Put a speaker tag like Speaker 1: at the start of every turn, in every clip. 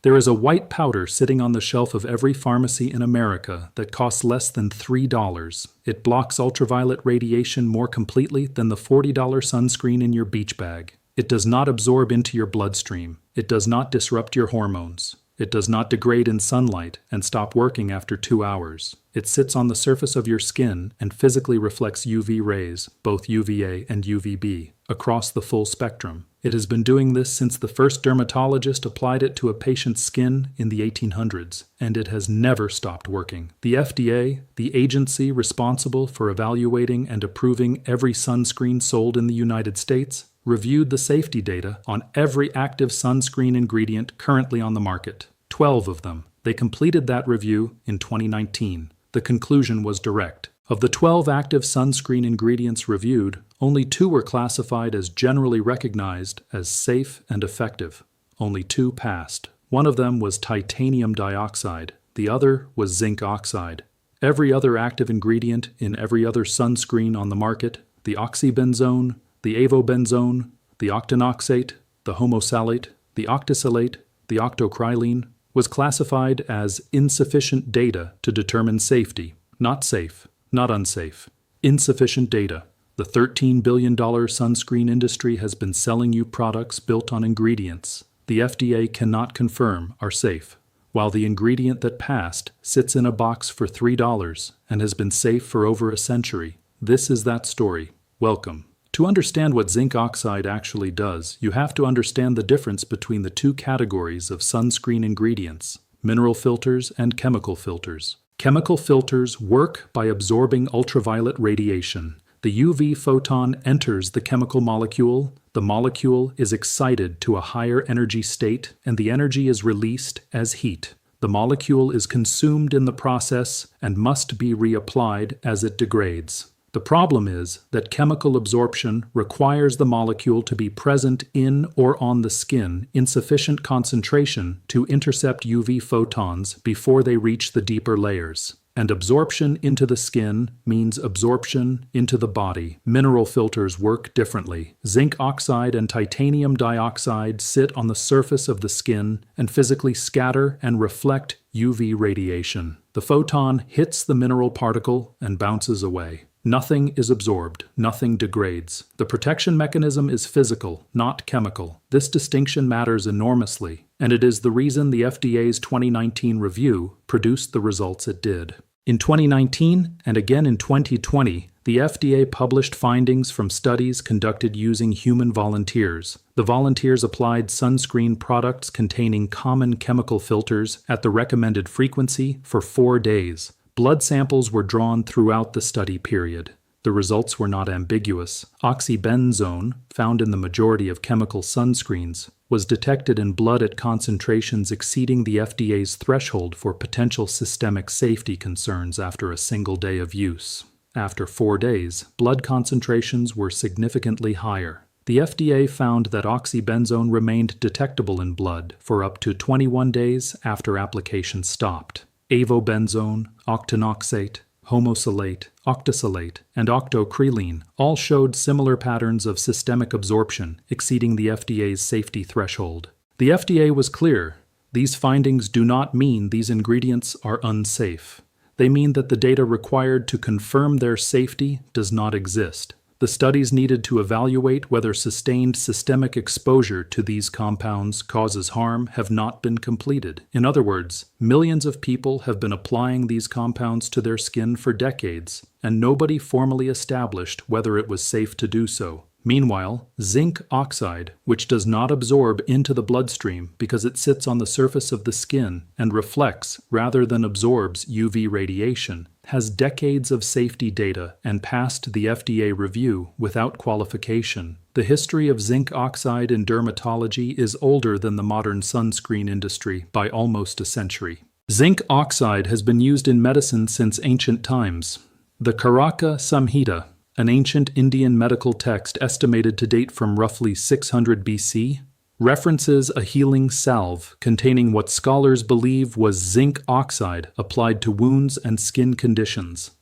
Speaker 1: There is a white powder sitting on the shelf of every pharmacy in America that costs less than $3. It blocks ultraviolet radiation more completely than the $40 sunscreen in your beach bag. It does not absorb into your bloodstream. It does not disrupt your hormones. It does not degrade in sunlight and stop working after 2 hours. It sits on the surface of your skin and physically reflects UV rays, both UVA and UVB, across the full spectrum. It has been doing this since the first dermatologist applied it to a patient's skin in the 1800s, and it has never stopped working. The FDA, the agency responsible for evaluating and approving every sunscreen sold in the United States, reviewed the safety data on every active sunscreen ingredient currently on the market. 12 of them. They completed that review in 2019. The conclusion was direct. Of the 12 active sunscreen ingredients reviewed, only 2 were classified as generally recognized as safe and effective. Only 2 passed. One of them was titanium dioxide. The other was zinc oxide. Every other active ingredient in every other sunscreen on the market, the oxybenzone, the avobenzone, the octinoxate, the homosalate, the octisalate, the octocrylene, was classified as insufficient data to determine safety. Not safe, not unsafe. Insufficient data. The $13 billion sunscreen industry has been selling you products built on ingredients the FDA cannot confirm are safe, while the ingredient that passed sits in a box for $3 and has been safe for over a century. This is that story. Welcome. To understand what zinc oxide actually does, you have to understand the difference between the 2 categories of sunscreen ingredients, mineral filters and chemical filters. Chemical filters work by absorbing ultraviolet radiation. The UV photon enters the chemical molecule, the molecule is excited to a higher energy state, and the energy is released as heat. The molecule is consumed in the process and must be reapplied as it degrades. The problem is that chemical absorption requires the molecule to be present in or on the skin in sufficient concentration to intercept UV photons before they reach the deeper layers. And absorption into the skin means absorption into the body. Mineral filters work differently. Zinc oxide and titanium dioxide sit on the surface of the skin and physically scatter and reflect UV radiation. The photon hits the mineral particle and bounces away. Nothing is absorbed, nothing degrades. The protection mechanism is physical, not chemical. This distinction matters enormously, and it is the reason the FDA's 2019 review produced the results it did. In 2019 and again in 2020, the FDA published findings from studies conducted using human volunteers. The volunteers applied sunscreen products containing common chemical filters at the recommended frequency for 4 days. Blood samples were drawn throughout the study period. The results were not ambiguous. Oxybenzone, found in the majority of chemical sunscreens, was detected in blood at concentrations exceeding the FDA's threshold for potential systemic safety concerns after a single day of use. After 4 days, blood concentrations were significantly higher. The FDA found that oxybenzone remained detectable in blood for up to 21 days after application stopped. Avobenzone, octinoxate, homosalate, octisalate, and octocrylene all showed similar patterns of systemic absorption exceeding the FDA's safety threshold. The FDA was clear. These findings do not mean these ingredients are unsafe. They mean that the data required to confirm their safety does not exist. The studies needed to evaluate whether sustained systemic exposure to these compounds causes harm have not been completed. In other words, millions of people have been applying these compounds to their skin for decades, and nobody formally established whether it was safe to do so. Meanwhile, zinc oxide, which does not absorb into the bloodstream because it sits on the surface of the skin and reflects rather than absorbs UV radiation, has decades of safety data and passed the FDA review without qualification. The history of zinc oxide in dermatology is older than the modern sunscreen industry by almost a century. Zinc oxide has been used in medicine since ancient times. The Karaka Samhita, an ancient Indian medical text estimated to date from roughly 600 BC, references a healing salve containing what scholars believe was zinc oxide applied to wounds and skin conditions.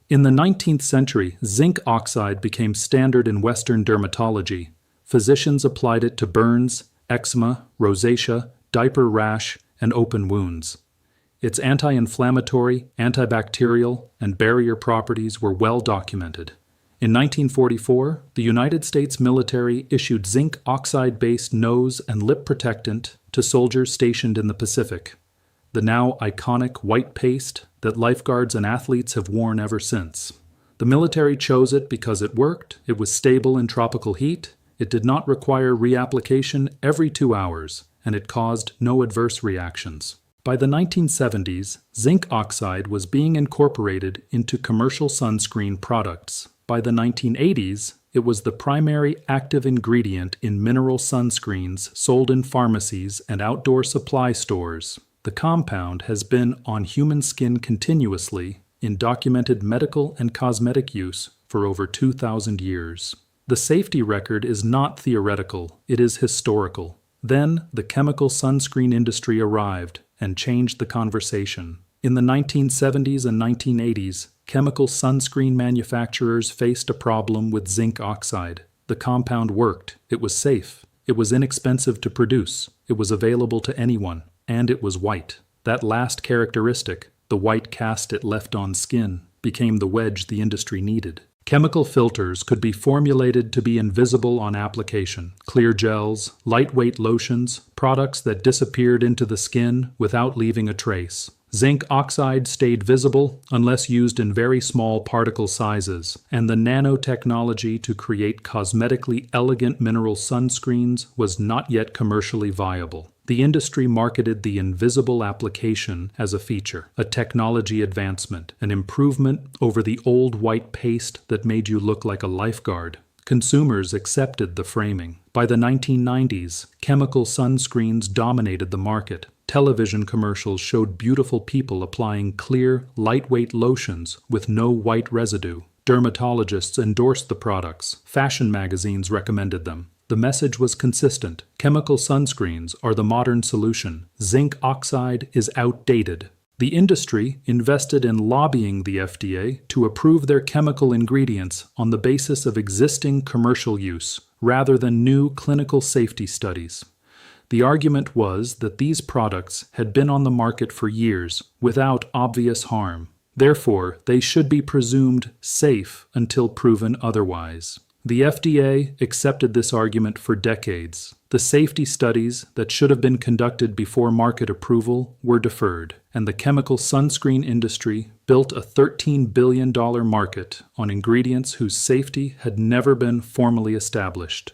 Speaker 1: In the 19th century, zinc oxide became standard in Western dermatology. Physicians applied it to burns, eczema, rosacea, diaper rash, and open wounds. Its anti-inflammatory, antibacterial, and barrier properties were well documented. In 1944, the United States military issued zinc oxide-based nose and lip protectant to soldiers stationed in the Pacific, the now iconic white paste that lifeguards and athletes have worn ever since. The military chose it because it worked, it was stable in tropical heat, it did not require reapplication every 2 hours, and it caused no adverse reactions. By the 1970s, zinc oxide was being incorporated into commercial sunscreen products. By the 1980s, it was the primary active ingredient in mineral sunscreens sold in pharmacies and outdoor supply stores. The compound has been on human skin continuously in documented medical and cosmetic use for over 2,000 years. The safety record is not theoretical, it is historical. Then, the chemical sunscreen industry arrived and changed the conversation. In the 1970s and 1980s, chemical sunscreen manufacturers faced a problem with zinc oxide. The compound worked, it was safe, it was inexpensive to produce, it was available to anyone, and it was white. That last characteristic, the white cast it left on skin, became the wedge the industry needed. Chemical filters could be formulated to be invisible on application. Clear gels, lightweight lotions, products that disappeared into the skin without leaving a trace. Zinc oxide stayed visible unless used in very small particle sizes, and the nanotechnology to create cosmetically elegant mineral sunscreens was not yet commercially viable. The industry marketed the invisible application as a feature, a technology advancement, an improvement over the old white paste that made you look like a lifeguard. Consumers accepted the framing. By the 1990s, chemical sunscreens dominated the market. Television commercials showed beautiful people applying clear, lightweight lotions with no white residue. Dermatologists endorsed the products. Fashion magazines recommended them. The message was consistent. Chemical sunscreens are the modern solution. Zinc oxide is outdated. The industry invested in lobbying the FDA to approve their chemical ingredients on the basis of existing commercial use, rather than new clinical safety studies. The argument was that these products had been on the market for years without obvious harm. Therefore, they should be presumed safe until proven otherwise. The FDA accepted this argument for decades. The safety studies that should have been conducted before market approval were deferred, and the chemical sunscreen industry built a $13 billion market on ingredients whose safety had never been formally established.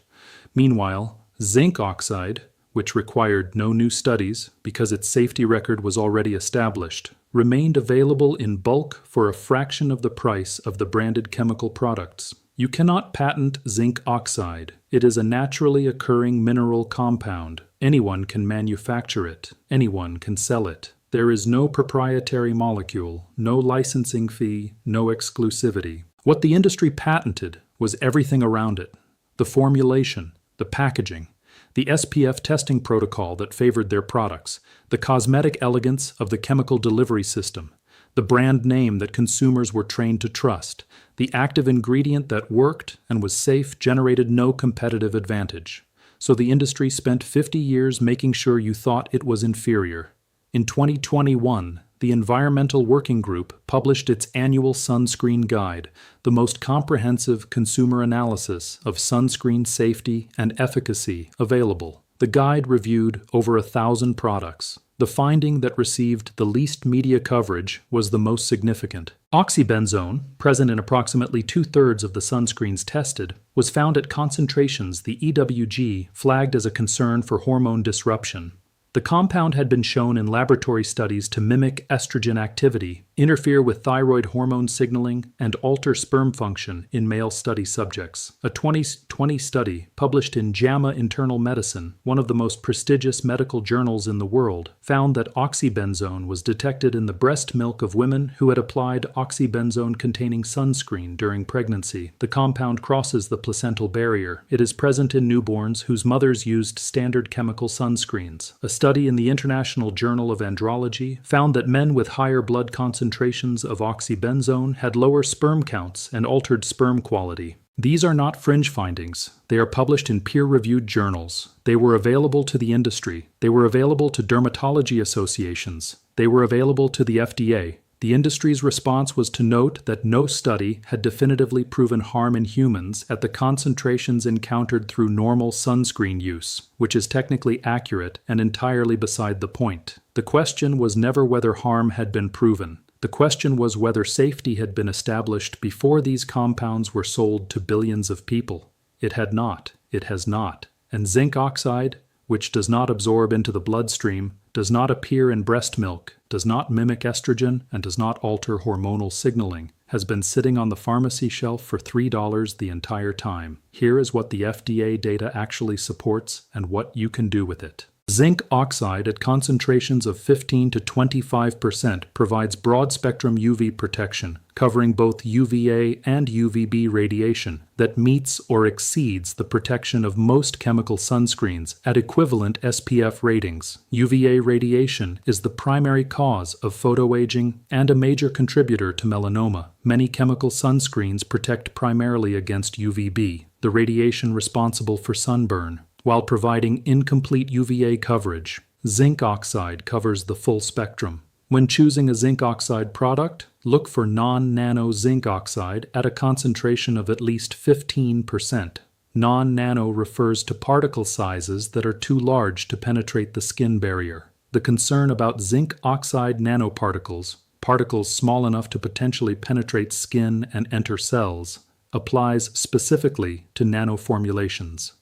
Speaker 1: Meanwhile, zinc oxide, which required no new studies because its safety record was already established, remained available in bulk for a fraction of the price of the branded chemical products. You cannot patent zinc oxide. It is a naturally occurring mineral compound. Anyone can manufacture it. Anyone can sell it. There is no proprietary molecule, no licensing fee, no exclusivity. What the industry patented was everything around it. The formulation, the packaging, the SPF testing protocol that favored their products, the cosmetic elegance of the chemical delivery system, the brand name that consumers were trained to trust, the active ingredient that worked and was safe generated no competitive advantage. So the industry spent 50 years making sure you thought it was inferior. In 2021, the Environmental Working Group published its annual sunscreen guide, the most comprehensive consumer analysis of sunscreen safety and efficacy available. The guide reviewed over 1,000 products. The finding that received the least media coverage was the most significant. Oxybenzone, present in approximately 2/3 of the sunscreens tested, was found at concentrations the EWG flagged as a concern for hormone disruption. The compound had been shown in laboratory studies to mimic estrogen activity, interfere with thyroid hormone signaling, and alter sperm function in male study subjects. A 2020 study published in JAMA Internal Medicine, one of the most prestigious medical journals in the world, found that oxybenzone was detected in the breast milk of women who had applied oxybenzone-containing sunscreen during pregnancy. The compound crosses the placental barrier. It is present in newborns whose mothers used standard chemical sunscreens. A study in the International Journal of Andrology found that men with higher blood concentrations of oxybenzone had lower sperm counts and altered sperm quality. These are not fringe findings. They are published in peer-reviewed journals. They were available to the industry. They were available to dermatology associations. They were available to the FDA. The industry's response was to note that no study had definitively proven harm in humans at the concentrations encountered through normal sunscreen use, which is technically accurate and entirely beside the point. The question was never whether harm had been proven. The question was whether safety had been established before these compounds were sold to billions of people. It had not. It has not. And zinc oxide, which does not absorb into the bloodstream, does not appear in breast milk, does not mimic estrogen, and does not alter hormonal signaling, has been sitting on the pharmacy shelf for $3 the entire time. Here is what the FDA data actually supports and what you can do with it. Zinc oxide at concentrations of 15 to 25% provides broad-spectrum UV protection, covering both UVA and UVB radiation that meets or exceeds the protection of most chemical sunscreens at equivalent SPF ratings. UVA radiation is the primary cause of photoaging and a major contributor to melanoma. Many chemical sunscreens protect primarily against UVB, the radiation responsible for sunburn, while providing incomplete UVA coverage. Zinc oxide covers the full spectrum. When choosing a zinc oxide product, look for non-nano zinc oxide at a concentration of at least 15%. Non-nano refers to particle sizes that are too large to penetrate the skin barrier. The concern about zinc oxide nanoparticles, particles small enough to potentially penetrate skin and enter cells, applies specifically to nanoformulations.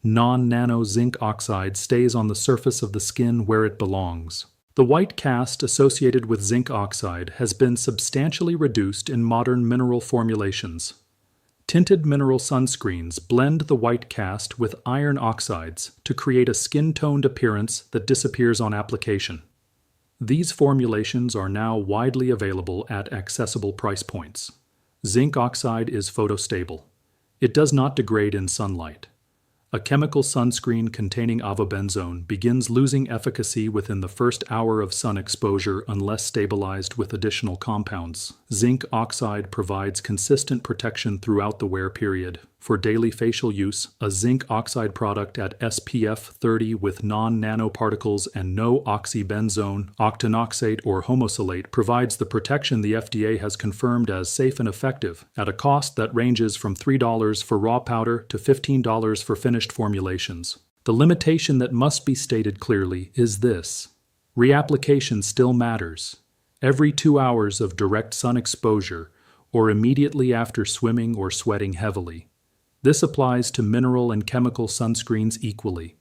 Speaker 1: Non-nano zinc oxide stays on the surface of the skin where it belongs. The white cast associated with zinc oxide has been substantially reduced in modern mineral formulations. Tinted mineral sunscreens blend the white cast with iron oxides to create a skin-toned appearance that disappears on application. These formulations are now widely available at accessible price points. Zinc oxide is photostable. It does not degrade in sunlight. A chemical sunscreen containing avobenzone begins losing efficacy within the first hour of sun exposure unless stabilized with additional compounds. Zinc oxide provides consistent protection throughout the wear period. For daily facial use, a zinc oxide product at SPF 30 with non-nanoparticles and no oxybenzone, octinoxate, or homosalate provides the protection the FDA has confirmed as safe and effective at a cost that ranges from $3 for raw powder to $15 for finished formulations. The limitation that must be stated clearly is this: reapplication still matters. Every 2 hours of direct sun exposure, or immediately after swimming or sweating heavily. This applies to mineral and chemical sunscreens equally.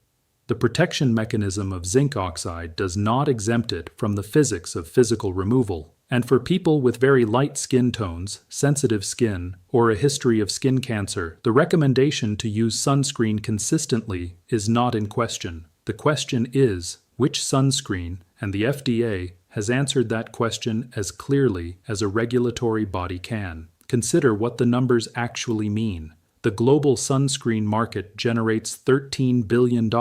Speaker 1: The protection mechanism of zinc oxide does not exempt it from the physics of physical removal, and for people with very light skin tones, sensitive skin, or a history of skin cancer, the recommendation to use sunscreen consistently is not in question. The question is, which sunscreen, and the FDA has answered that question as clearly as a regulatory body can. Consider what the numbers actually mean. The global sunscreen market generates $13 billion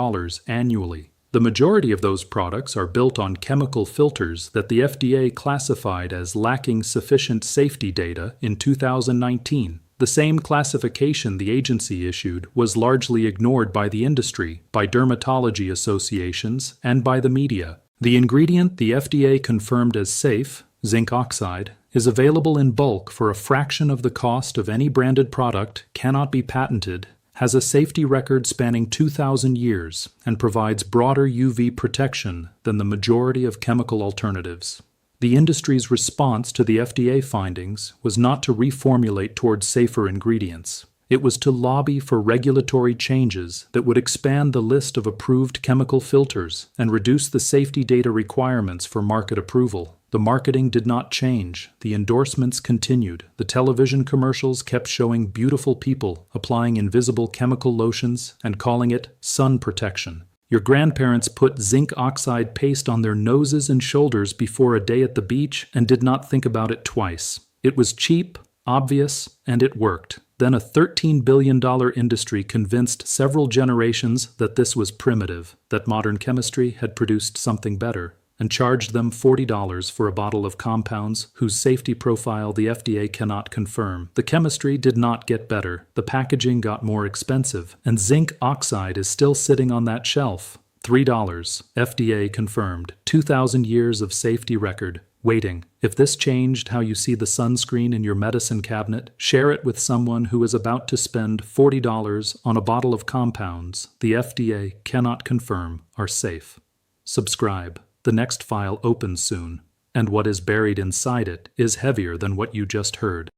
Speaker 1: annually. The majority of those products are built on chemical filters that the FDA classified as lacking sufficient safety data in 2019. The same classification the agency issued was largely ignored by the industry, by dermatology associations, and by the media. The ingredient the FDA confirmed as safe, zinc oxide, is available in bulk for a fraction of the cost of any branded product, cannot be patented, has a safety record spanning 2,000 years, and provides broader UV protection than the majority of chemical alternatives. The industry's response to the FDA findings was not to reformulate towards safer ingredients. It was to lobby for regulatory changes that would expand the list of approved chemical filters and reduce the safety data requirements for market approval. The marketing did not change. The endorsements continued. The television commercials kept showing beautiful people applying invisible chemical lotions and calling it sun protection. Your grandparents put zinc oxide paste on their noses and shoulders before a day at the beach and did not think about it twice. It was cheap, obvious, and it worked. Then a $13 billion industry convinced several generations that this was primitive, that modern chemistry had produced something better. and charged them $40 for a bottle of compounds whose safety profile the FDA cannot confirm. The chemistry did not get better, the packaging got more expensive, and zinc oxide is still sitting on that shelf. $3. FDA confirmed. 2,000 years of safety record. Waiting. If this changed how you see the sunscreen in your medicine cabinet, share it with someone who is about to spend $40 on a bottle of compounds the FDA cannot confirm are safe. Subscribe. The next file opens soon, and what is buried inside it is heavier than what you just heard.